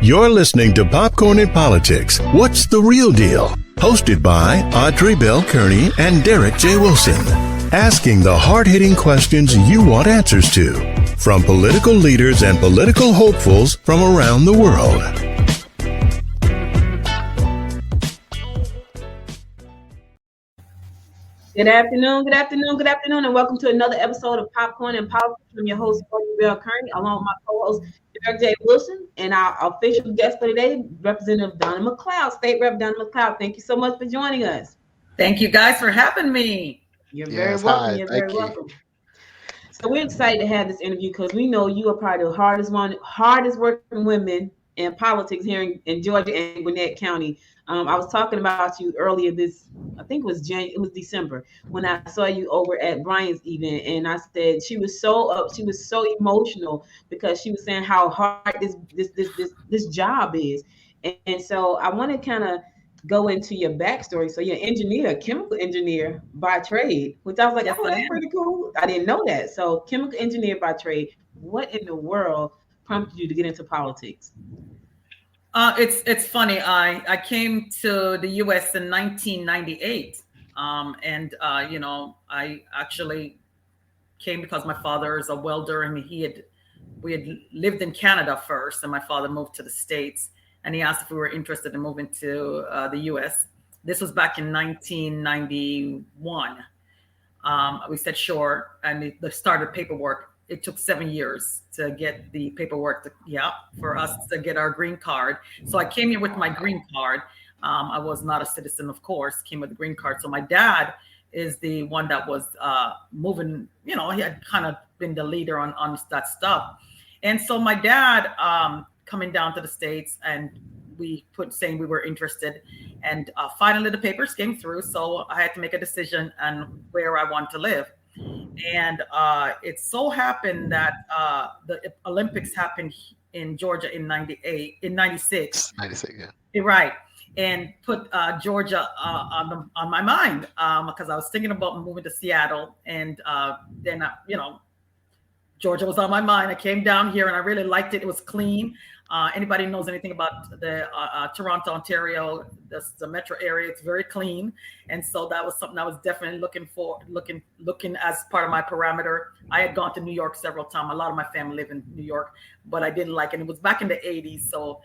You're listening to Popcorn and Politics. What's the real deal? Hosted by Audrey Bell Kearney and Derek J. Wilson. Asking the hard-hitting questions you want answers to. From political leaders and political hopefuls from around the world. Good afternoon, and welcome to another episode of Popcorn and Politics. I'm your host, Audrey Bell Kearney, along with my co-host, Derek J. Wilson, and our official guest for today, Representative Donna McCleod, State Rep. Donna McCleod. Thank you so much for joining us. Thank you guys for having me. You're very welcome. You're very welcome. So we're excited to have this interview because we know you are probably the hardest working women in politics here in Georgia and Gwinnett County. I was talking about you earlier I think it was December, when I saw you over at Brian's event, and I said she was so emotional because she was saying how hard this job is. And so I want to kind of go into your backstory. So you're an engineer, a chemical engineer by trade, which I was like, oh, that's pretty cool. I didn't know that. So chemical engineer by trade. What in the world prompted you to get into politics? It's funny. I came to the U.S. in 1998, and I actually came because my father is a welder, and we had lived in Canada first, and my father moved to the States, and he asked if we were interested in moving to the U.S. This was back in 1991. We said sure, and the started paperwork. It took 7 years to get the paperwork for us to get our green card. So I came here with my green card. I was not a citizen, of course, came with the green card. So my dad is the one that was moving, he had kind of been the leader on that stuff. And so my dad coming down to the States, and we saying we were interested, and finally the papers came through. So I had to make a decision on where I want to live. And it so happened that the Olympics happened in Georgia in 96. 96, yeah. Right. And put Georgia on my mind because I was thinking about moving to Seattle. And then, Georgia was on my mind. I came down here and I really liked it. It was clean. Anybody knows anything about the Toronto, Ontario, the metro area, it's very clean. And so that was something I was definitely looking as part of my parameter. I had gone to New York several times. A lot of my family live in New York, but I didn't like it. It was back in the 80s. So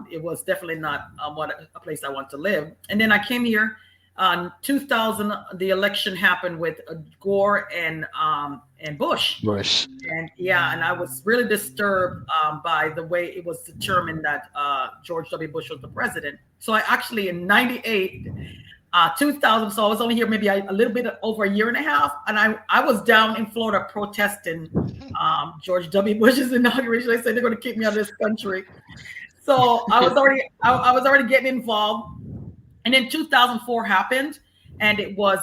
it was definitely not a place I want to live. And then I came here. 2000, the election happened with Gore and Bush. And I was really disturbed by the way it was determined that George W. Bush was the president. So I actually in 98, 2000, so I was only here maybe a little bit over a year and a half, and I was down in Florida protesting George W. Bush's inauguration. They said they're going to kick me out of this country. So I was already getting involved. And then 2004 happened, and it was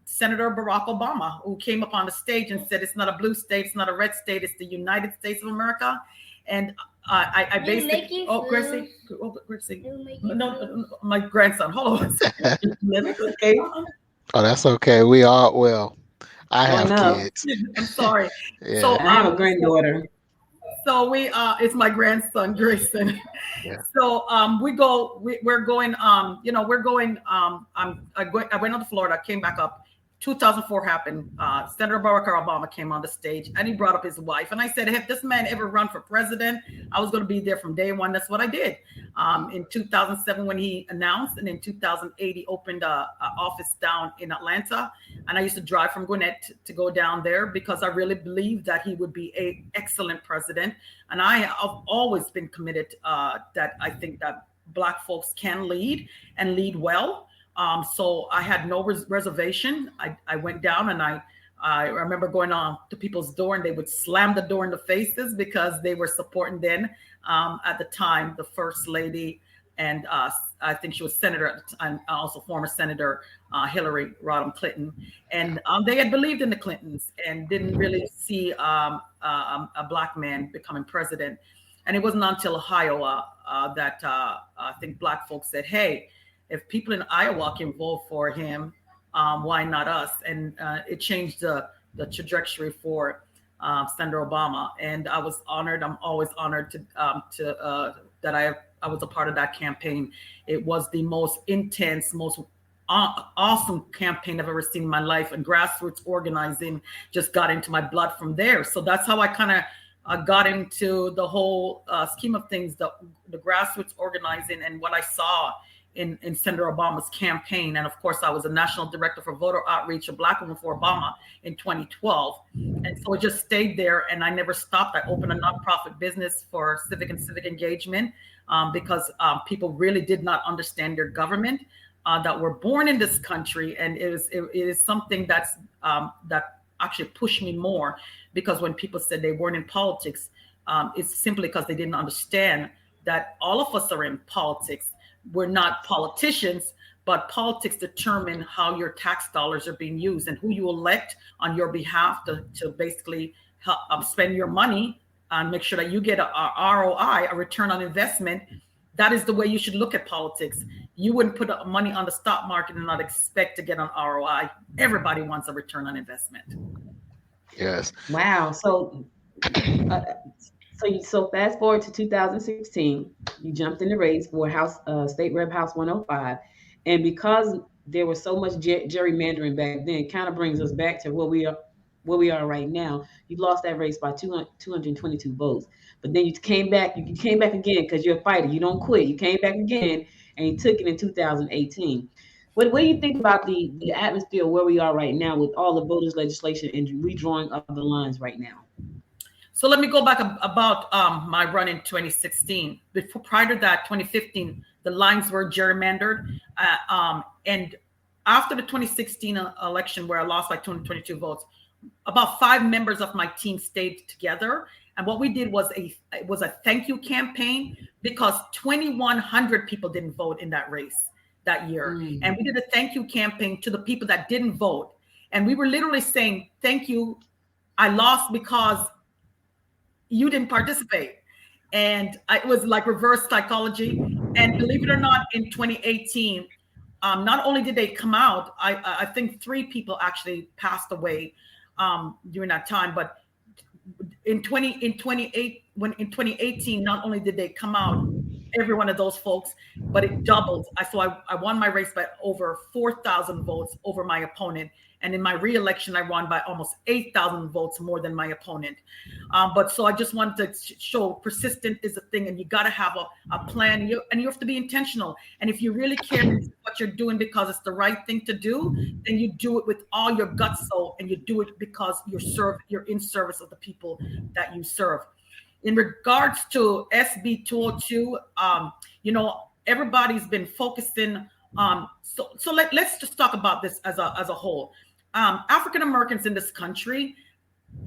Senator Barack Obama who came up on the stage and said, it's not a blue state, it's not a red state, it's the United States of America. And I basically, Gracie, no, my grandson, hold on. Okay. Oh, that's okay. We are, well, I have kids. I'm sorry. Yeah. So I have a granddaughter. So it's my grandson, Grayson. Yeah. So I went to Florida, came back up. 2004 happened. Senator Barack Obama came on the stage and he brought up his wife. And I said, if this man ever run for president, I was going to be there from day one. That's what I did. In 2007, when he announced, and in 2008, he opened an office down in Atlanta. And I used to drive from Gwinnett to go down there because I really believed that he would be an excellent president. And I have always been committed that I think that Black folks can lead and lead well. So I had no reservation. I went down and I remember going on to people's door and they would slam the door in the faces because they were supporting then at the time, the First Lady, and I think she was Senator at the time, also former Senator Hillary Rodham Clinton. And they had believed in the Clintons and didn't really see a Black man becoming president. And it wasn't until Iowa that I think Black folks said, hey, if people in Iowa can vote for him, why not us? And it changed the trajectory for Senator Obama. And I was honored. I'm always honored to that I was a part of that campaign. It was the most intense, most awesome campaign I've ever seen in my life, and grassroots organizing just got into my blood from there. So that's how I kind of got into the whole scheme of things, the grassroots organizing, and what I saw in Senator Obama's campaign. And of course, I was a national director for voter outreach of Black Women for Obama in 2012. And so it just stayed there, and I never stopped. I opened a nonprofit business for civic engagement because people really did not understand their government that were born in this country. And it is something that actually pushed me more, because when people said they weren't in politics, it's simply because they didn't understand that all of us are in politics. We're not politicians, but politics determine how your tax dollars are being used and who you elect on your behalf to basically help spend your money and make sure that you get a ROI, a return on investment. That is the way you should look at politics. You wouldn't put money on the stock market and not expect to get an ROI. Everybody wants a return on investment. Yes. Wow. So fast forward to 2016, you jumped in the race for House State Rep House 105, and because there was so much gerrymandering back then, it kind of brings us back to where we are right now. You lost that race by 222 votes, but then you came back. You came back again because you're a fighter. You don't quit. You came back again, and you took it in 2018. What do you think about the atmosphere where we are right now with all the voters' legislation and redrawing of the lines right now? So let me go back about my run in 2016. Prior to that, 2015, the lines were gerrymandered. And after the 2016 election, where I lost by 222 votes, about 5 members of my team stayed together. And what we did was a thank you campaign, because 2,100 people didn't vote in that race that year. And we did a thank you campaign to the people that didn't vote. And we were literally saying, thank you. I lost because you didn't participate. And it was like reverse psychology. And believe it or not, in 2018, not only did they come out, I think 3 people actually passed away during that time. But in 2018, not only did they come out, every one of those folks, but it doubled. So I won my race by over 4,000 votes over my opponent. And in my re-election, I won by almost 8,000 votes more than my opponent. But so I just wanted to show persistent is a thing, and you got to have a plan, and you have to be intentional. And if you really care what you're doing because it's the right thing to do, then you do it with all your gut soul, and you do it because you're in service of the people that you serve. In regards to SB 202, everybody's been focusing. So let's just talk about this as a whole. African Americans in this country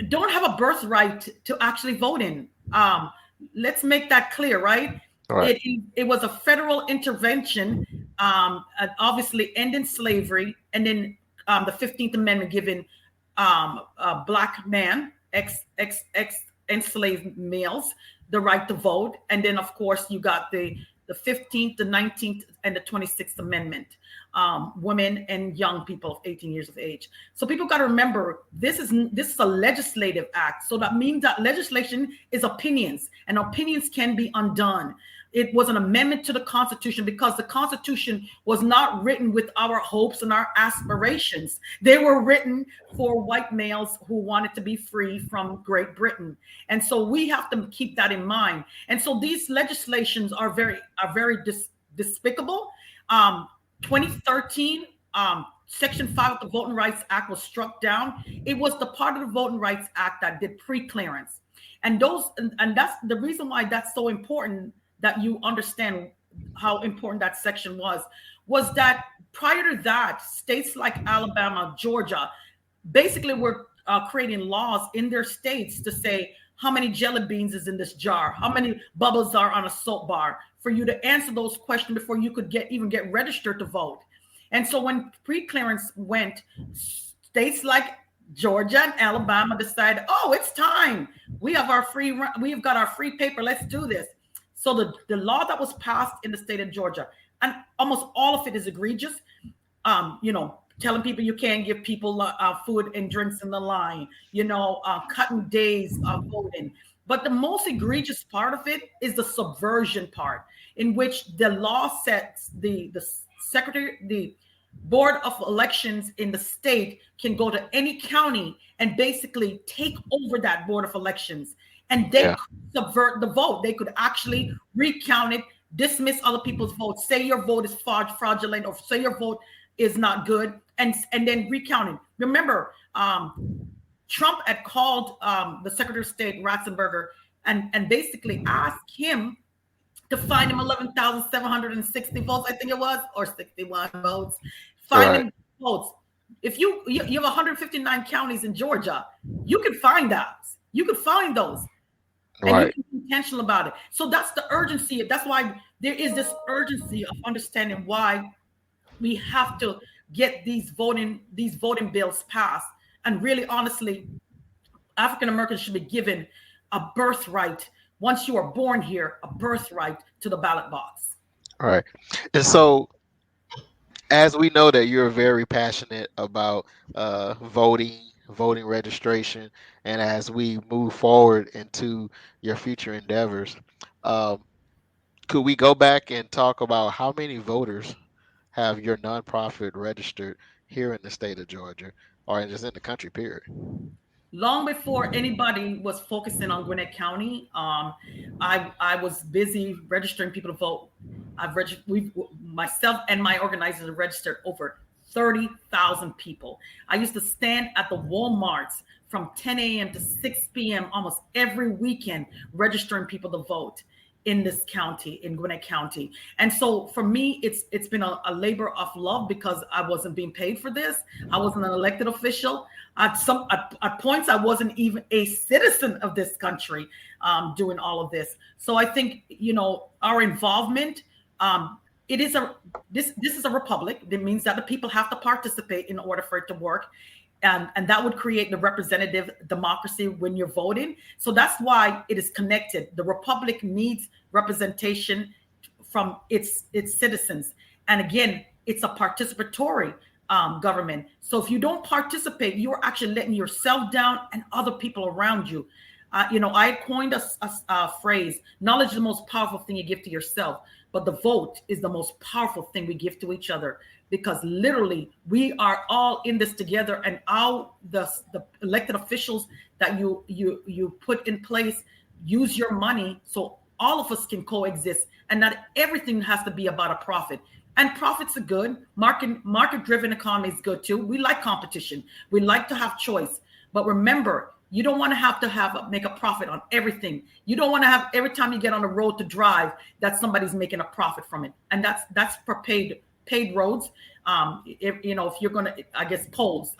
don't have a birthright to actually vote in. Let's make that clear, right? Right. It was a federal intervention, obviously ending slavery, and then the 15th Amendment giving Black man, enslaved males, the right to vote. And then, of course, you got the 15th, the 19th, and the 26th Amendment, women and young people of 18 years of age. So people got to remember, this is a legislative act. So that means that legislation is opinions, and opinions can be undone. It was an amendment to the Constitution, because the Constitution was not written with our hopes and our aspirations. They were written for white males who wanted to be free from Great Britain. And so we have to keep that in mind. And so these legislations are very despicable. 2013, Section 5 of the Voting Rights Act was struck down. It was the part of the Voting Rights Act that did pre-clearance. And that's the reason why that's so important, that you understand how important that section was that prior to that, states like Alabama, Georgia, basically were creating laws in their states to say how many jelly beans is in this jar, how many bubbles are on a soap bar, for you to answer those questions before you could even get registered to vote. And so when pre-clearance went, states like Georgia and Alabama decided, oh, it's time. We have got our free paper. Let's do this. So the law that was passed in the state of Georgia, and almost all of it is egregious, telling people you can't give people food and drinks in the line, cutting days of voting. But the most egregious part of it is the subversion part, in which the law sets the board of elections in the state can go to any county and basically take over that board of elections, and they could subvert the vote. They could actually recount it, dismiss other people's votes, say your vote is fraudulent, or say your vote is not good, and then recount it. Remember, Trump had called the Secretary of State Ratzenberger and basically asked him to find him 11,760 votes, I think it was, or 61 votes. Find him votes. If you have 159 counties in Georgia, you can find those. You can find those. And you can be intentional about it. So that's the urgency. That's why there is this urgency of understanding why we have to get these voting bills passed. And really, honestly, African Americans should be given a birthright. Once you are born here, a birthright to the ballot box. All right. And so, as we know that you're very passionate about voting registration, and as we move forward into your future endeavors, could we go back and talk about how many voters have your nonprofit registered here in the state of Georgia, or just in the country, period? Long before anybody was focusing on Gwinnett County, I was busy registering people to vote. Myself and my organizers have registered over 30,000 people. I used to stand at the Walmarts from 10 a.m. to 6 p.m. almost every weekend, registering people to vote in this county, in Gwinnett County. And so for me, it's been a labor of love, because I wasn't being paid for this. I wasn't an elected official. At points, I wasn't even a citizen of this country doing all of this. So I think, our involvement, this is a republic. That means that the people have to participate in order for it to work. And that would create the representative democracy when you're voting. So that's why it is connected. The republic needs representation from its citizens. And again, it's a participatory government. So if you don't participate, you're actually letting yourself down and other people around you. I coined a phrase: knowledge is the most powerful thing you give to yourself, but the vote is the most powerful thing we give to each other, because literally we are all in this together, and the elected officials that you put in place use your money so all of us can coexist, and not everything has to be about a profit. And profits are good. Market-driven economy is good too. We like competition. We like to have choice. But remember, you don't want to make a profit on everything. You don't want to have every time you get on the road to drive that somebody's making a profit from it. And that's for paid roads. If you're going to, I guess, toll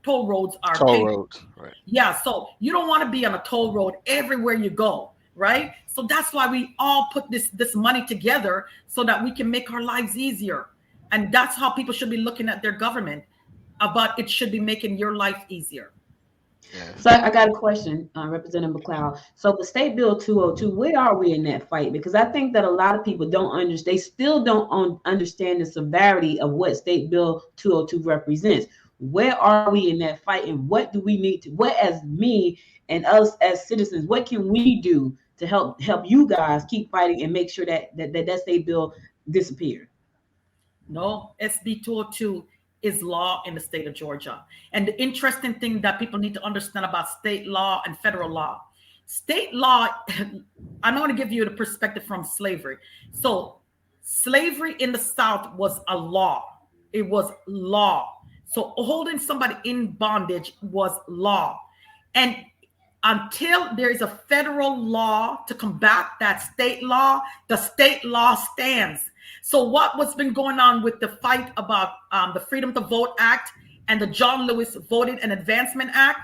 roads are paid. Roads, right? Yeah. So you don't want to be on a toll road everywhere you go, right? So that's why we all put this money together, so that we can make our lives easier. And that's how people should be looking at their government. But it should be making your life easier. Yeah. So I got a question, Representative McLeod. So the State Bill 202, where are we in that fight? Because I think that a lot of people they still don't understand the severity of what State Bill 202 represents. Where are we in that fight, and what do we need to, what as me and us as citizens, what can we do to help you guys keep fighting and make sure that State Bill disappears? No, SB 202 is law in the state of Georgia. And the interesting thing that people need to understand about state law and federal law. State law, I'm going to give you the perspective from slavery. So slavery in the South was a law. It was law. So holding somebody in bondage was law. And until there is a federal law to combat that state law, the state law stands. So what's been going on with the fight about the Freedom to Vote Act and the John Lewis Voting and Advancement Act,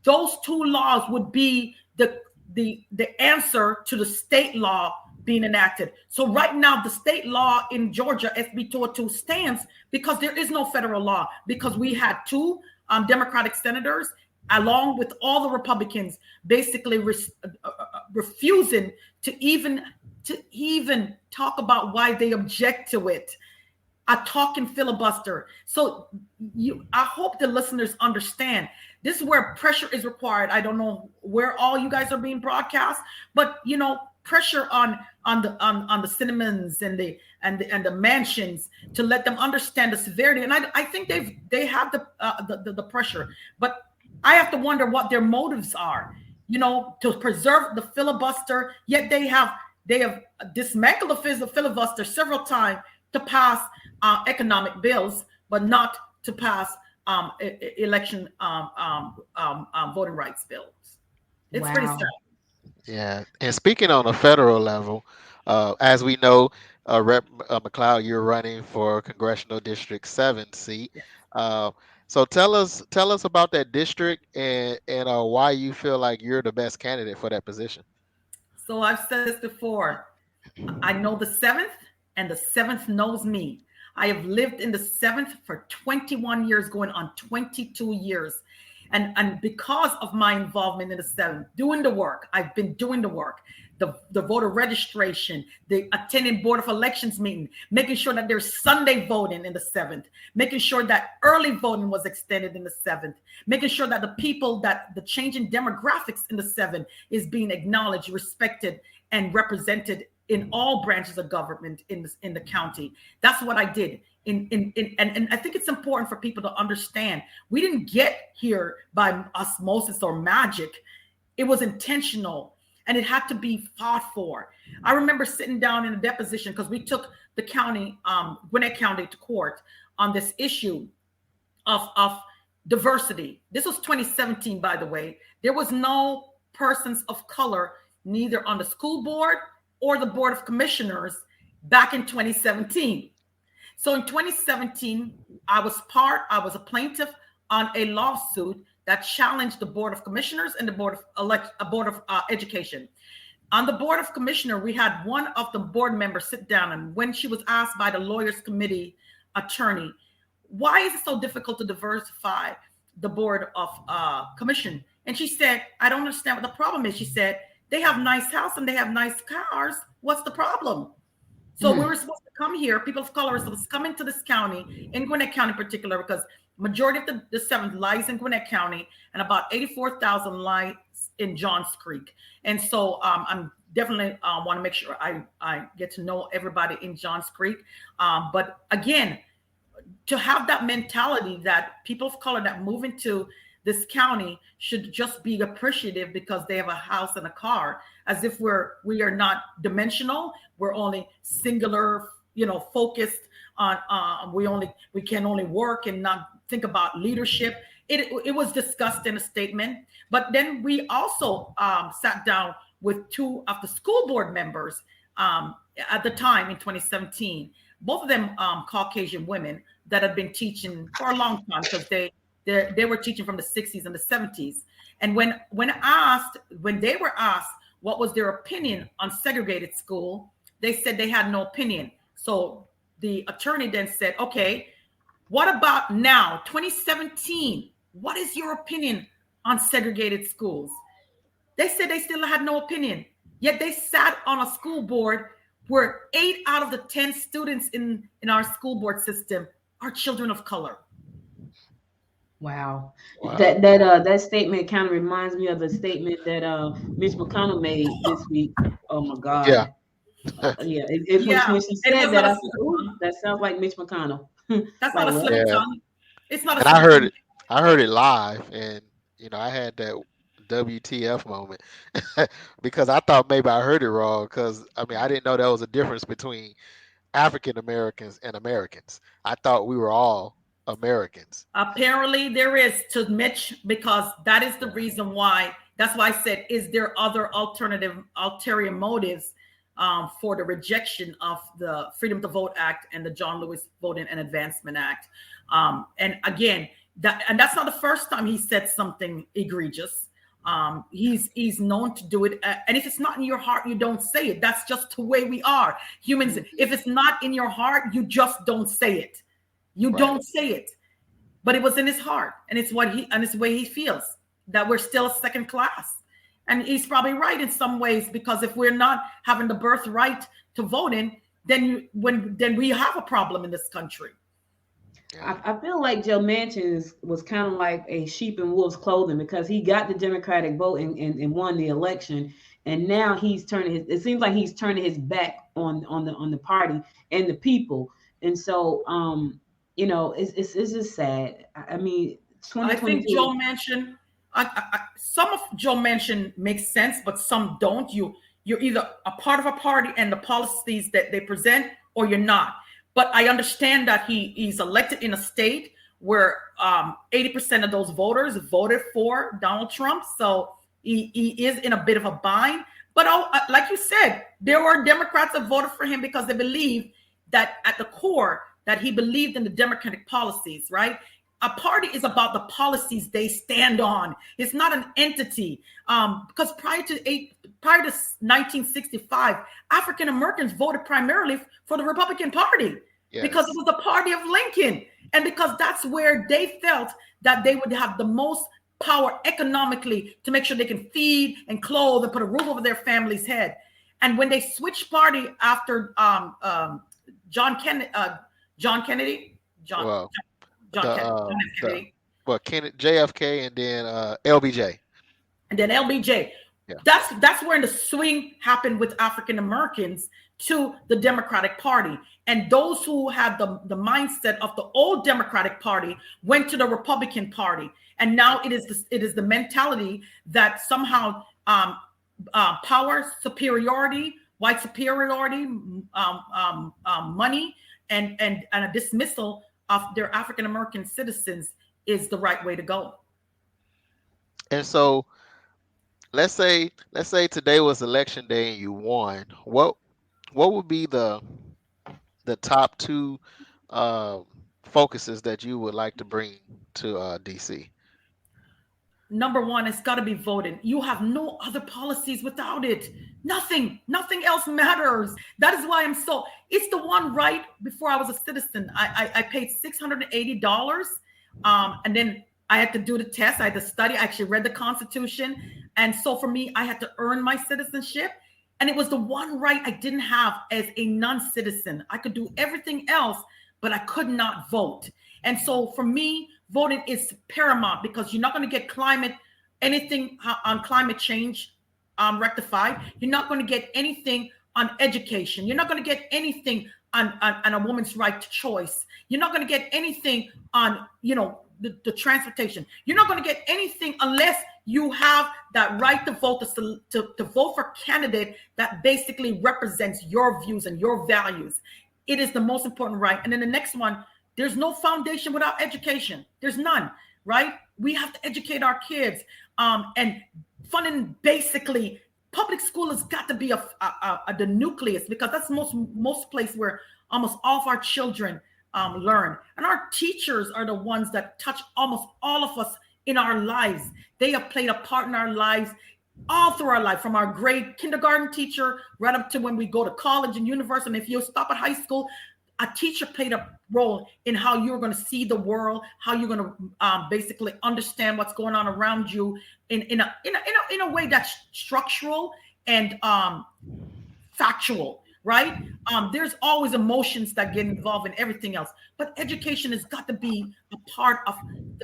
those two laws would be the answer to the state law being enacted. So right now, the state law in Georgia, SB 202, stands because there is no federal law, because we had two Democratic senators, along with all the Republicans, basically refusing to even talk about why they object to it. a talking filibuster. So I hope the listeners understand this is where pressure is required. I don't know where all you guys are being broadcast, but pressure on the cinnamons and the mansions to let them understand the severity. And I think they have the pressure, but I have to wonder what their motives are, to preserve the filibuster. Yet they have dismantled the filibuster several times to pass economic bills, but not to pass election voting rights bills. It's pretty sad. Yeah, and speaking on a federal level, as we know, Rep. McLeod, you're running for Congressional District 7 seat. So tell us about that district and why you feel like you're the best candidate for that position. So I've said this before. I know the 7th, and the 7th knows me. I have lived in the 7th for 21 years, going on 22 years. And because of my involvement in the 7th, doing the work, I've been doing the work, the voter registration, the attending Board of Elections meeting, making sure that there's Sunday voting in the 7th, making sure that early voting was extended in the 7th, making sure that the changing demographics in the 7th is being acknowledged, respected, and represented in all branches of government in the county. That's what I did. And I think it's important for people to understand we didn't get here by osmosis or magic. It was intentional, and it had to be fought for. I remember sitting down in a deposition because we took the county, Gwinnett County, to court on this issue of diversity. This was 2017, by the way. There was no persons of color, neither on the school board or the Board of Commissioners back in 2017. So in 2017, I was a plaintiff on a lawsuit that challenged the Board of Commissioners and the Board of Education. On the Board of Commissioner, we had one of the board members sit down, and when she was asked by the Lawyers Committee attorney, why is it so difficult to diversify the Board of Commission? And she said, I don't understand what the problem is. She said, they have nice house and they have nice cars. What's the problem? So we were supposed to come here. People of color were supposed to come into this county, in Gwinnett County in particular, because majority of the 7th lies in Gwinnett County, and about 84,000 lies in Johns Creek. And so I'm definitely want to make sure I get to know everybody in Johns Creek. But again, to have that mentality that people of color that move into this county should just be appreciative because they have a house and a car, as if we are not dimensional. We're only singular, focused on we can only work and not think about leadership. It was discussed in a statement, but then we also sat down with two of the school board members at the time in 2017. Both of them Caucasian women that had been teaching for a long time because they were teaching from the 60s and the 70s. And when they were asked what was their opinion on segregated school, they said they had no opinion. So the attorney then said, okay, what about now, 2017? What is your opinion on segregated schools? They said they still had no opinion, yet they sat on a school board where 8 out of the 10 students in our school board system are children of color. Wow. That statement kind of reminds me of the statement that Mitch McConnell made this week. Oh my God. Yeah. When she said that, I said, "Ooh, that sounds like Mitch McConnell." That's not a slip tongue. It's not. And I heard it live, and I had that WTF moment because I thought maybe I heard it wrong. Because I didn't know there was a difference between African Americans and Americans. I thought we were all Americans. Apparently there is, to Mitch, because that is the reason why. That's why I said, is there other ulterior motives for the rejection of the Freedom to Vote Act and the John Lewis Voting and Advancement Act? And again, that's not the first time he said something egregious. He's known to do it. And if it's not in your heart, you don't say it. That's just the way we are. Humans, if it's not in your heart, you just don't say it. You don't say it. But it was in his heart, and it's the way he feels, that we're still second class. And he's probably right in some ways, because if we're not having the birthright to voting, then we have a problem in this country. I feel like Joe Manchin was kind of like a sheep in wolf's clothing, because he got the Democratic vote and won the election, and now he's turning it seems like he's turning his back on the party and the people, and so it's just sad. I mean, 2022. I think Joe Manchin, some of Joe Manchin makes sense, but some don't. You're either a part of a party and the policies that they present, or you're not. But I understand that he's elected in a state where 80% of those voters voted for Donald Trump. So he is in a bit of a bind. But like you said, there were Democrats that voted for him because they believe that at the core that he believed in the Democratic policies, right? A party is about the policies they stand on. It's not an entity. Because prior to 1965, African Americans voted primarily for the Republican Party. Yes. Because it was the party of Lincoln, and because that's where they felt that they would have the most power economically to make sure they can feed and clothe and put a roof over their family's head. And when they switched party after John Kennedy. JFK and then LBJ. And then LBJ. Yeah. That's where the swing happened with African Americans to the Democratic Party. And those who had the mindset of the old Democratic Party went to the Republican Party. And now it is the mentality that somehow power superiority, white superiority, money, and a dismissal of their African American citizens is the right way to go. And so let's say today was election day and you won. What would be the top two focuses that you would like to bring to DC? Number one, it's got to be voting. You have no other policies without it. Nothing else matters. That is why it's the one right before I was a citizen. I paid $680. And then I had to do the test. I had to study. I actually read the Constitution. And so for me, I had to earn my citizenship. And it was the one right I didn't have as a non-citizen. I could do everything else, but I could not vote. And so for me, voting is paramount, because you're not going to get anything on climate change rectified. You're not going to get anything on education. You're not going to get anything on a woman's right to choice. You're not going to get anything on, the transportation. You're not going to get anything unless you have that right to vote, to vote for a candidate that basically represents your views and your values. It is the most important right. And then the next one, there's no foundation without education. There's none, right? We have to educate our kids. And funding, basically, public school has got to be the nucleus, because that's most place where almost all of our children learn. And our teachers are the ones that touch almost all of us in our lives. They have played a part in our lives all through our life, from our grade kindergarten teacher right up to when we go to college and university. And if you stop at high school, a teacher played a role in how you're going to see the world, how you're going to basically understand what's going on around you in a way that's structural and factual. Right? There's always emotions that get involved in everything else, but education has got to be a part of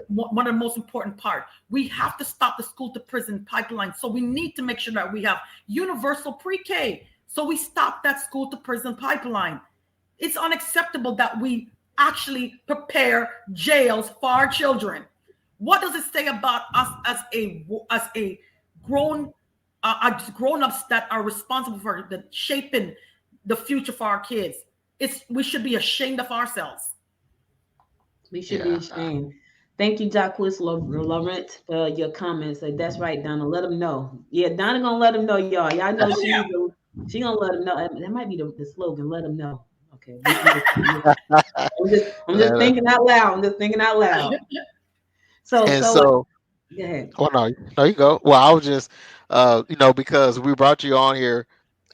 one of the most important part. We have to stop the school to prison pipeline. So we need to make sure that we have universal pre-K. So we stop that school to prison pipeline. It's unacceptable that we actually prepare jails for our children. What does it say about us as a grown-ups that are responsible for the shaping the future for our kids? We should be ashamed of ourselves. We should be ashamed. Thank you, Jacques Laurent, for your comments. That's right, Donna. Let them know. Yeah, Donna gonna let them know, y'all. Y'all know she gonna let them know. That might be the slogan. Let them know. Okay. I'm just thinking out loud. So go ahead. Oh no, you go. Well, I was just, because we brought you on here.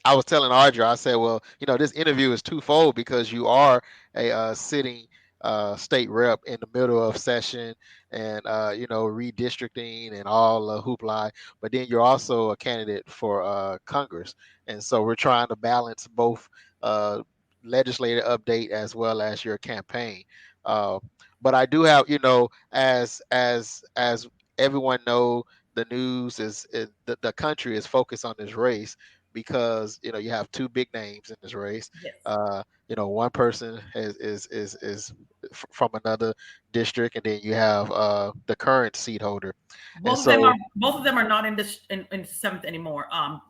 I was telling Audra, I said, well, this interview is twofold, because you are a sitting state rep in the middle of session and, redistricting and all the hoopla, but then you're also a candidate for Congress. And so we're trying to balance both legislative update as well as your campaign. Uh, but I do have, as everyone know, the news is the country is focused on this race because you have two big names in this race. Yes. One person is from another district, and then you have the current seat holder. Both of them are not in this in seventh anymore.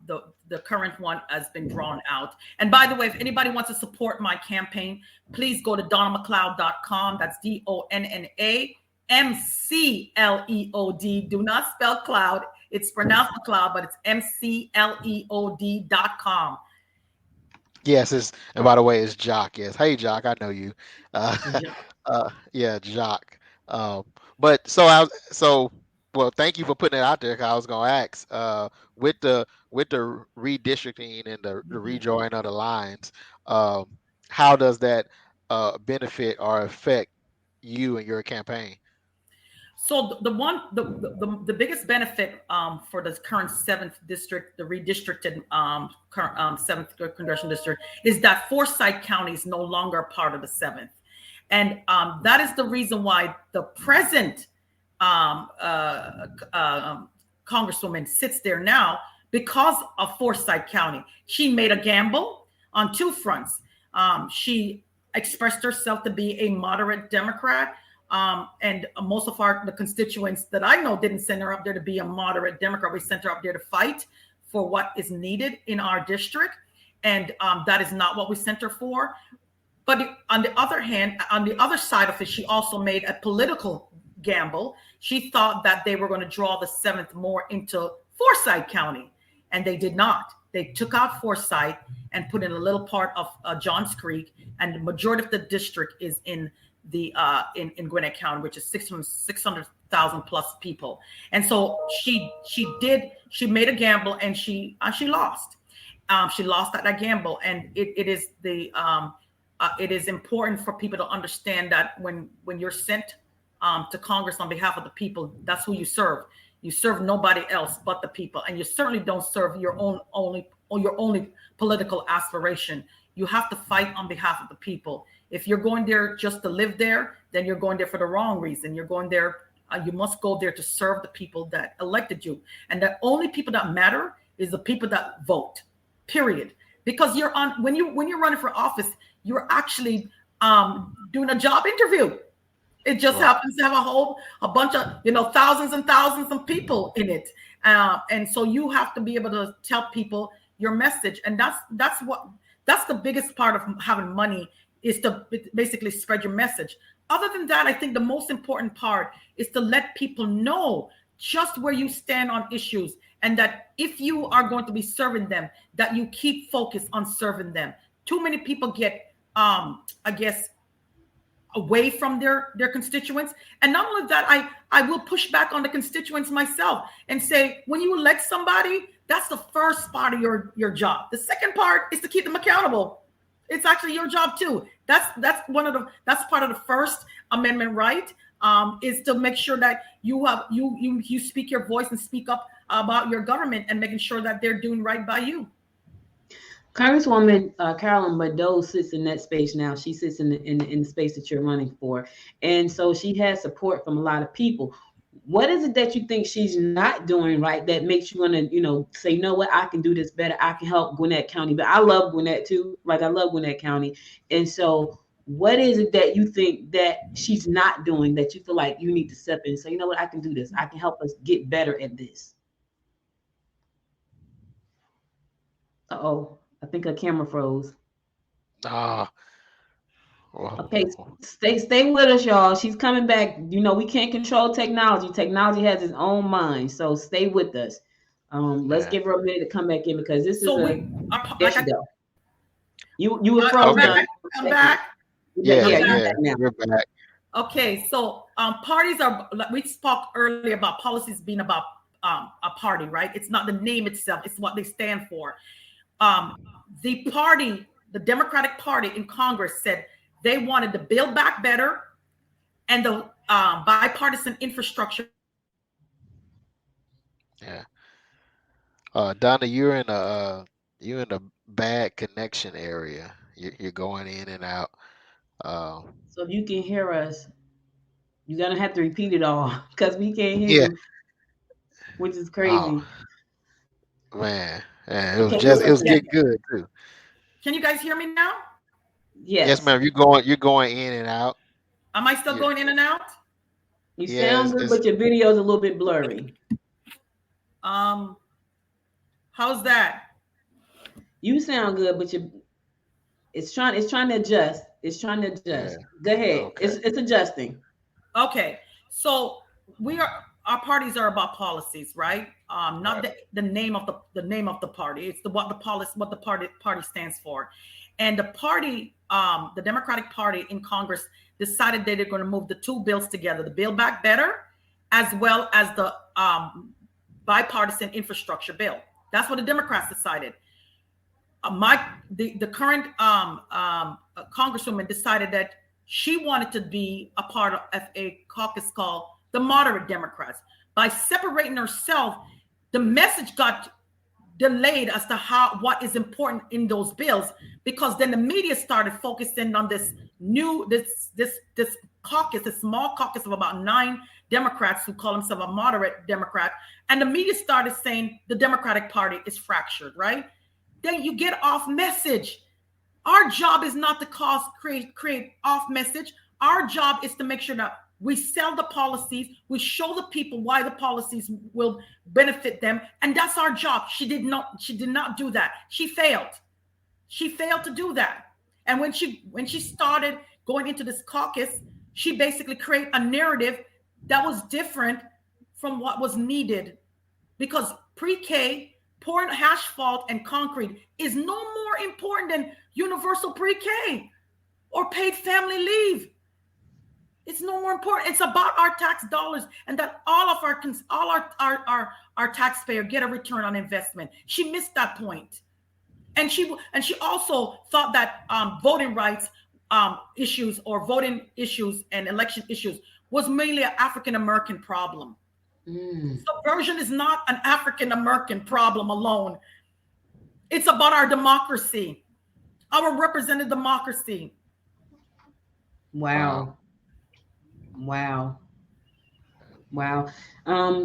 The current one has been drawn out. And by the way, if anybody wants to support my campaign, please go to DonnaMcLeod.com. That's DonnaMcleod. Do not spell cloud. It's pronounced McLeod, but it's McLeod.com. Yes, and by the way, it's Jock. Yes, hey Jock, I know you. Yeah, Jock. But well, thank you for putting it out there. 'Cause I was gonna ask, with the redistricting and the redrawing of the lines, how does that benefit or affect you and your campaign? So the biggest benefit for the current 7th district, the redistricted current 7th congressional district, is that Forsyth County is no longer part of the 7th, and that is the reason why the present Congresswoman sits there now, because of Forsyth County. She made a gamble on two fronts. She expressed herself to be a moderate Democrat. And most of the constituents that I know didn't send her up there to be a moderate Democrat. We sent her up there to fight for what is needed in our district. And that is not what we sent her for. But on the other hand, on the other side of it, she also made a political gamble. She thought that they were going to draw the 7th more into Forsyth County, and they did not. They took out Forsyth and put in a little part of Johns Creek, and the majority of the district is in the in Gwinnett County, which is 600,000 plus people. And so she made a gamble, and she lost. She lost that gamble, and it is important for people to understand that when you're sent to Congress on behalf of the people, that's who you serve. You serve nobody else but the people, and you certainly don't serve your only political aspiration. You have to fight on behalf of the people. If you're going there just to live there, then you're going there for the wrong reason. You're going there. You must go there to serve the people that elected you, and the only people that matter is the people that vote. Period. Because when you're running for office, you're actually doing a job interview. It just happens to have a bunch of thousands and thousands of people in it, and so you have to be able to tell people your message, and that's the biggest part of having money, is to basically spread your message. Other than that, I think the most important part is to let people know just where you stand on issues, and that if you are going to be serving them, that you keep focused on serving them. Too many people get, away from their constituents. And not only that, I will push back on the constituents myself and say, when you elect somebody, that's the first part of your job. The second part is to keep them accountable. It's actually your job too. That's part of the First Amendment right, is to make sure that you speak your voice and speak up about your government, and making sure that they're doing right by you. Congresswoman Carolyn Bedeau sits in that space now. She sits in the space that you're running for, and so she has support from a lot of people. What is it that you think she's not doing right that makes you want to, say, you know what, I can do this better. I can help Gwinnett County. But I love Gwinnett too. Like, I love Gwinnett County. And so what is it that you think that she's not doing that you feel like you need to step in and say, you know what, I can do this. I can help us get better at this. Uh-oh. I think her camera froze. Okay, stay with us, y'all. She's coming back. We can't control technology. Technology has its own mind, so stay with us. Let's give her a minute to come back in, because this there she go. You were frozen. I'm back. Yeah, you're back. Okay, so parties are. We spoke earlier about policies being about a party, right? It's not the name itself; it's what they stand for. The Democratic Party in Congress said they wanted to build back better, and the bipartisan infrastructure. Yeah. Donna, you're in a bad connection area. You're going in and out. So if you can hear us, you're gonna have to repeat it all because we can't hear Yeah. you, which is Oh crazy. man, it was Okay, just it was Yeah. getting good too. Can you guys hear me now? Yes, yes, ma'am. You're going in and out. Am I still Yeah. going in and out? you Yeah. sound good, but your video is a little bit blurry. Um, how's that? You sound good, but it's trying to adjust. It's trying to Yeah. adjust. Go ahead. Okay. It's adjusting. Okay, so our parties are about policies, right? Not Right. the name of the name of the party. It's what the party stands for, and the party, the Democratic Party in Congress decided that they're going to move the two bills together: the Build Back Better, as well as the bipartisan infrastructure bill. That's what the Democrats decided. The current congresswoman decided that she wanted to be a part of a caucus called the moderate Democrats. By separating herself, the message got delayed as to what is important in those bills, because then the media started focusing on this caucus, this small caucus of about 9 Democrats who call themselves a moderate Democrat, and the media started saying the Democratic Party is fractured, right? Then you get off message. Our job is not to create off message. Our job is to make sure that we sell the policies, we show the people why the policies will benefit them, and that's our job. She did not do that. She failed. She failed to do that. And when she started going into this caucus, she basically created a narrative that was different from what was needed, because pre-K, pouring asphalt and concrete is no more important than universal pre-K or paid family leave. It's no more important. It's about our tax dollars, and that all our taxpayer get a return on investment. She missed that point. And she also thought that voting rights issues, or voting issues and election issues, was mainly an African American problem. Subversion is not an African American problem alone. It's about our democracy, our representative democracy. Wow.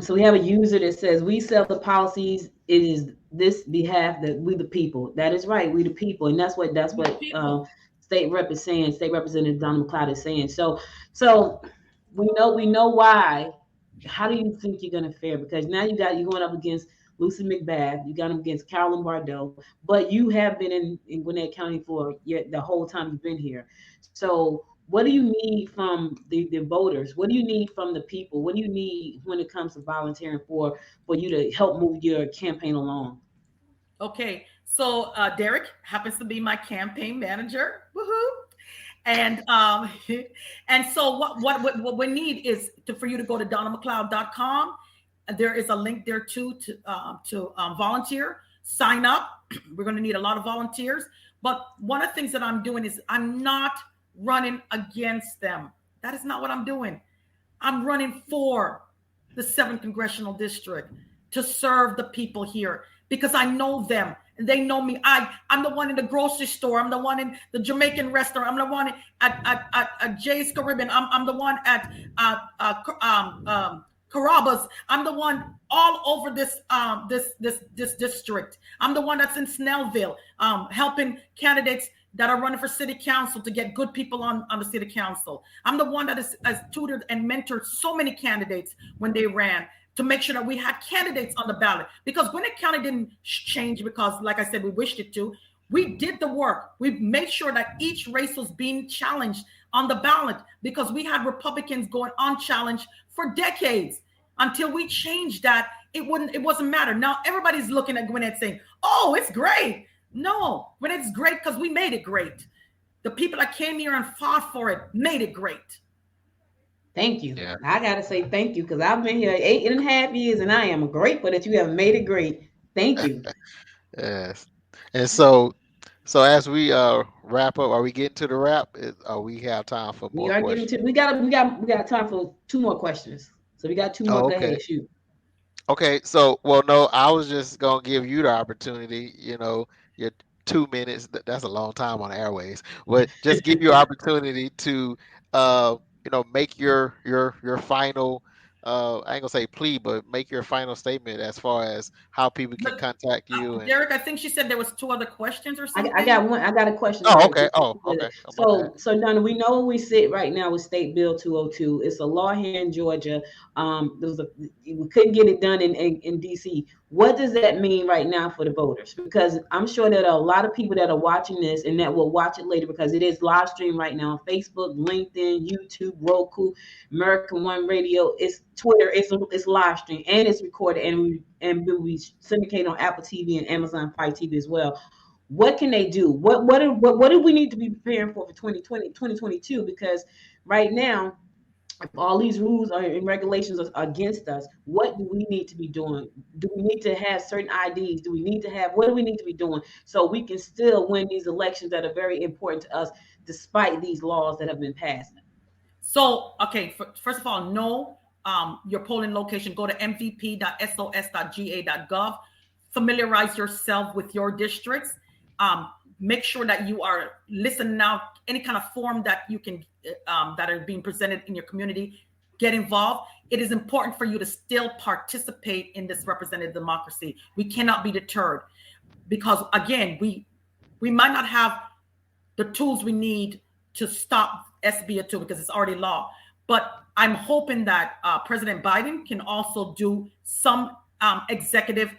So we have a user that says, we sell the policies. It is this behalf that we the people. That is right. We the people. And that's what state rep is saying. State Representative Donna McCleod is saying. So we know why. How do you think you're going to fare? Because now you're going up against Lucy McBath. You got them against Carolyn Bardot, but you have been in Gwinnett County for the whole time you've been here. So what do you need from the voters? What do you need from the people? What do you need when it comes to volunteering for you to help move your campaign along? Okay, so Derek happens to be my campaign manager. Woohoo! And and so what we need is for you to go to DonnaMcLeod.com. There is a link there too to volunteer, sign up. We're going to need a lot of volunteers. But one of the things that I'm doing is I'm not running against them. That is not what I'm doing. I'm running for the 7th Congressional District to serve the people here, because I know them and they know me. I'm the one in the grocery store. I'm the one in the Jamaican restaurant. I'm the one at Jay's Caribbean. I'm the one at Carrabba's. I'm the one all over this district. I'm the one that's in Snellville, helping candidates that are running for city council to get good people on the city council. I'm the one that has tutored and mentored so many candidates when they ran, to make sure that we had candidates on the ballot. Because Gwinnett County didn't change because, like I said, we wished it to. We did the work. We made sure that each race was being challenged on the ballot, because we had Republicans going unchallenged for decades. Until we changed that, it wasn't matter. Now everybody's looking at Gwinnett saying, oh, it's great. No, Gwinnett's great because we made it great. The people that came here and fought for it made it great. Thank you. Yeah. I got to say thank you, because I've been here 8.5 years, and I am grateful that you have made it great. Thank you. Yes. And so as we wrap up, are we getting to the wrap? We have time for more questions? We got time for 2 more questions. So we got 2 more. Go ahead, shoot. Okay, so no, I was just gonna give you the opportunity, 2 minutes. That's a long time on airways. But just give you an opportunity to, make your final. I ain't gonna say plea, but make your final statement as far as how people can But contact you. And Derek, I think she said there was 2 other questions or something. I got one. I got a question. oh, Derek. okay. Oh, okay. Oh, my bad. So Donna, we know where we sit right now with State Bill 202. It's a law here in Georgia. We couldn't get it done in DC. What does that mean right now for the voters? Because I'm sure that a lot of people that are watching this and that will watch it later, because it is live stream right now on Facebook, LinkedIn, YouTube, Roku, American One Radio, it's Twitter, it's live stream, and it's recorded, and we syndicate on Apple TV and Amazon Fire TV as well. What can they do? What do we need to be preparing for 2020, 2022? Because right now, if all these rules and regulations are against us, what do we need to be doing? Do we need to have certain IDs? What do we need to be doing so we can still win these elections that are very important to us despite these laws that have been passed? So, okay, first of all, know your polling location. Go to mvp.sos.ga.gov. Familiarize yourself with your districts. Make sure that you are listening out any kind of form that you can that are being presented in your community. Get involved. It is important for you to still participate in this representative democracy. We cannot be deterred because, again, we might not have the tools we need to stop SB 2 because it's already law. But I'm hoping that President Biden can also do some executive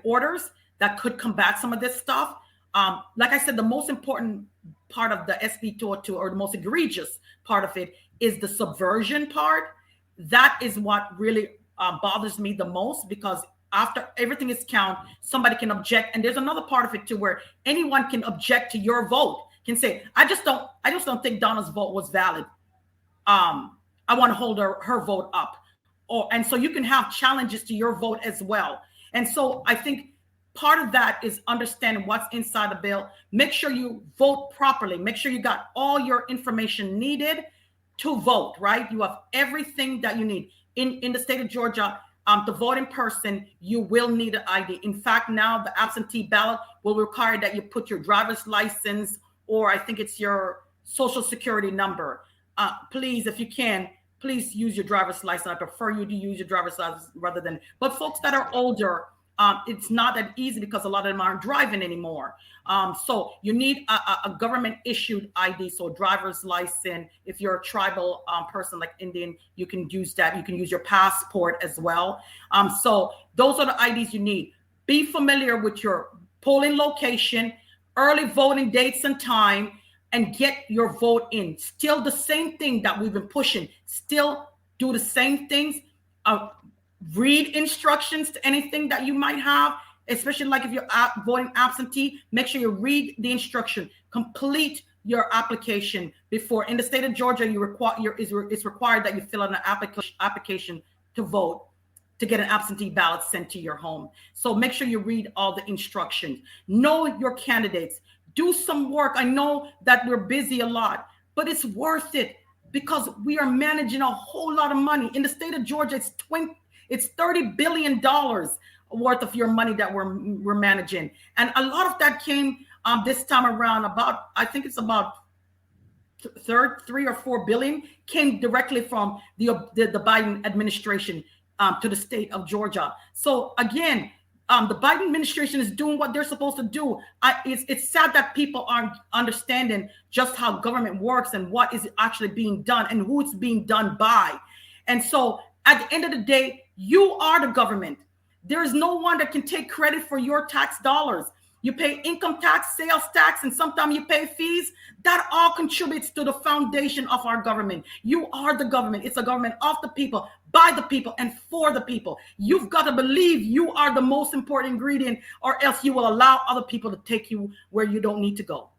orders that could combat some of this stuff. Like I said, the most important part of the SB 202, or the most egregious part of it, is the subversion part. That is what really bothers me the most, because after everything is counted, somebody can object. And there's another part of it too, where anyone can object to your vote, can say, I just don't think Donna's vote was valid. I want to hold her vote up. And so you can have challenges to your vote as well. And so I think part of that is understanding what's inside the bill. Make sure you vote properly. Make sure you got all your information needed to vote, right? You have everything that you need. In the state of Georgia, to vote in person, you will need an ID. In fact, now the absentee ballot will require that you put your driver's license, or I think it's your social security number. Please, if you can, please use your driver's license. I prefer you to use your driver's license rather than, but folks that are older, it's not that easy because a lot of them aren't driving anymore. So you need a government issued ID. So driver's license, if you're a tribal person like Indian, you can use that. You can use your passport as well. So those are the IDs you need. Be familiar with your polling location, early voting dates and time, and get your vote in. Still the same thing that we've been pushing. Still do the same things. Read instructions to anything that you might have, especially like if you're voting absentee. Make sure you read the instruction. Complete your application before. In the state of Georgia, it's required that you fill out an application to vote, to get an absentee ballot sent to your home. So make sure you read all the instructions. Know your candidates. Do some work. I know that we're busy a lot, but it's worth it because we are managing a whole lot of money. In the state of Georgia, it's $30 billion worth of your money that we're managing. And a lot of that came this time around I think it's about 3 or 4 billion came directly from the Biden administration to the state of Georgia. So again, the Biden administration is doing what they're supposed to do. It's sad that people aren't understanding just how government works and what is actually being done and who it's being done by. And so at the end of the day, you are the government. There is no one that can take credit for your tax dollars. You pay income tax, sales tax, and sometimes you pay fees. That all contributes to the foundation of our government. You are the government. It's a government of the people, by the people, and for the people. You've got to believe you are the most important ingredient, or else you will allow other people to take you where you don't need to go.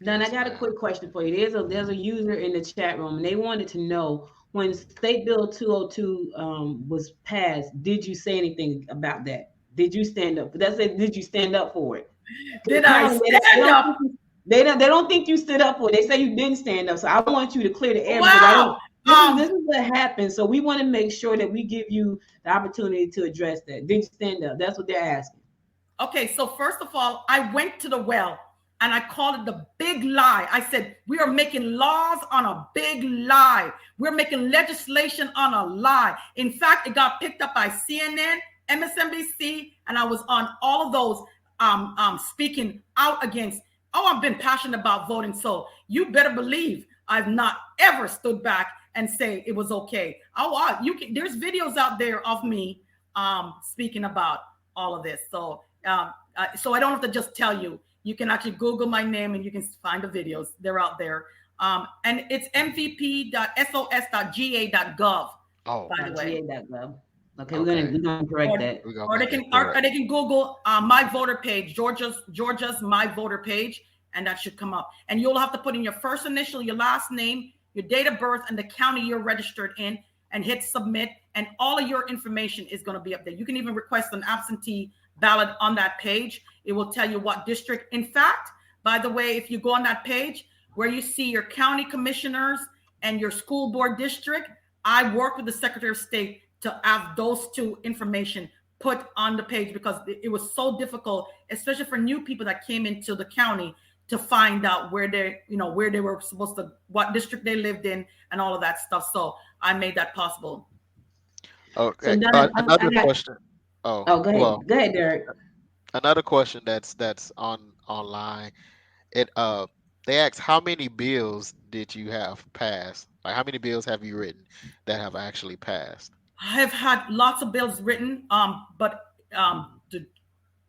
Then I got a quick question for you. There's a user in the chat room, and they wanted to know, when State Bill 202 was passed, did you say anything about that? Did you stand up? That's it. Did you stand up for it? Did I stand up? They don't think you stood up for it. They say you didn't stand up. So I want you to clear the air. Wow. This is what happened. So we want to make sure that we give you the opportunity to address that. Did you stand up? That's what they're asking. Okay, so first of all, I went to the well and I called it the big lie. I said, we are making laws on a big lie. We're making legislation on a lie. In fact, it got picked up by CNN, MSNBC, and I was on all of those speaking out against, I've been passionate about voting. So you better believe I've not ever stood back and say it was okay. There's videos out there of me speaking about all of this. So so I don't have to just tell you. You can actually Google my name and you can find the videos. They're out there. And it's mvp.sos.ga.gov. By the way. GA.gov. Okay, we're gonna correct that. Or they can Google my voter page, Georgia's my voter page, and that should come up. And you'll have to put in your first initial, your last name, your date of birth, and the county you're registered in, and hit submit. And all of your information is going to be up there. You can even request an absentee ballot on that page. It will tell you what district. In fact, by the way, if you go on that page where you see your county commissioners and your school board district, I work with the Secretary of State to have those two information put on the page, because it was so difficult, especially for new people that came into the county, to find out where they were supposed to, what district they lived in, and all of that stuff. So I made that possible. Okay. So Donna, another question. Go ahead. Go ahead, Derek. Another question that's online. They asked, how many bills did you have passed? Like, how many bills have you written that have actually passed? I have had lots of bills written, but the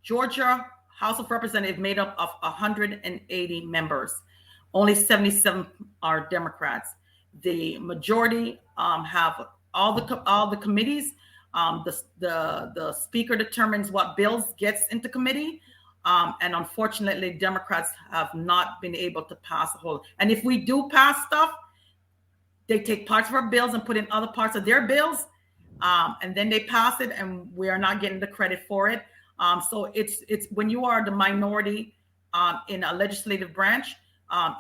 Georgia House of Representatives made up of 180 members. Only 77 are Democrats. The majority have all the committees. The speaker determines what bills gets into committee. And unfortunately, Democrats have not been able to pass a whole. And if we do pass stuff, they take parts of our bills and put in other parts of their bills. And then they pass it, and we are not getting the credit for it. So it's when you are the minority in a legislative branch,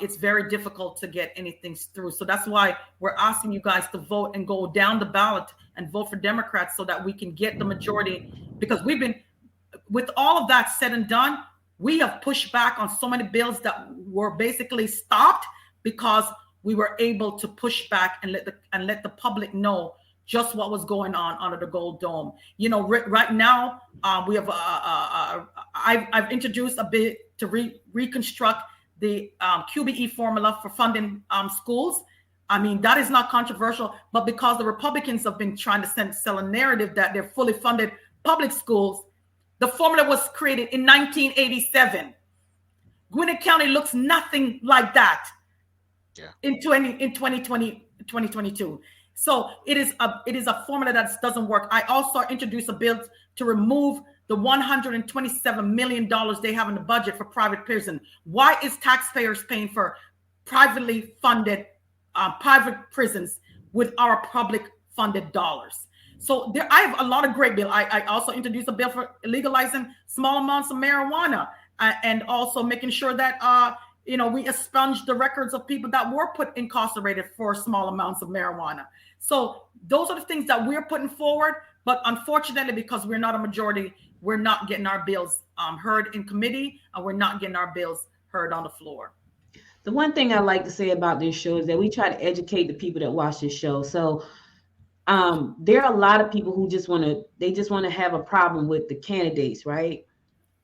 it's very difficult to get anything through. So that's why we're asking you guys to vote and go down the ballot and vote for Democrats, so that we can get the majority. Because we've been, with all of that said and done, we have pushed back on so many bills that were basically stopped, because we were able to push back and let the public know just what was going on under the Gold Dome. You know, right now we have I've introduced a bit to reconstruct the QBE formula for funding schools. I mean, that is not controversial, but because the Republicans have been trying to sell a narrative that they're fully funded public schools, the formula was created in 1987. Gwinnett County looks nothing like that in 2022. So it is a formula that doesn't work. I also introduced a bill to remove the $127 million they have in the budget for private prison. Why is taxpayers paying for privately funded private prisons with our public funded dollars? So I have a lot of great bills. I also introduced a bill for legalizing small amounts of marijuana, and also making sure that we expunge the records of people that were put incarcerated for small amounts of marijuana. So those are the things that we're putting forward. But unfortunately, because we're not a majority, we're not getting our bills heard in committee, and we're not getting our bills heard on the floor. The one thing I like to say about this show is that we try to educate the people that watch this show. So there are a lot of people who just want to have a problem with the candidates, right?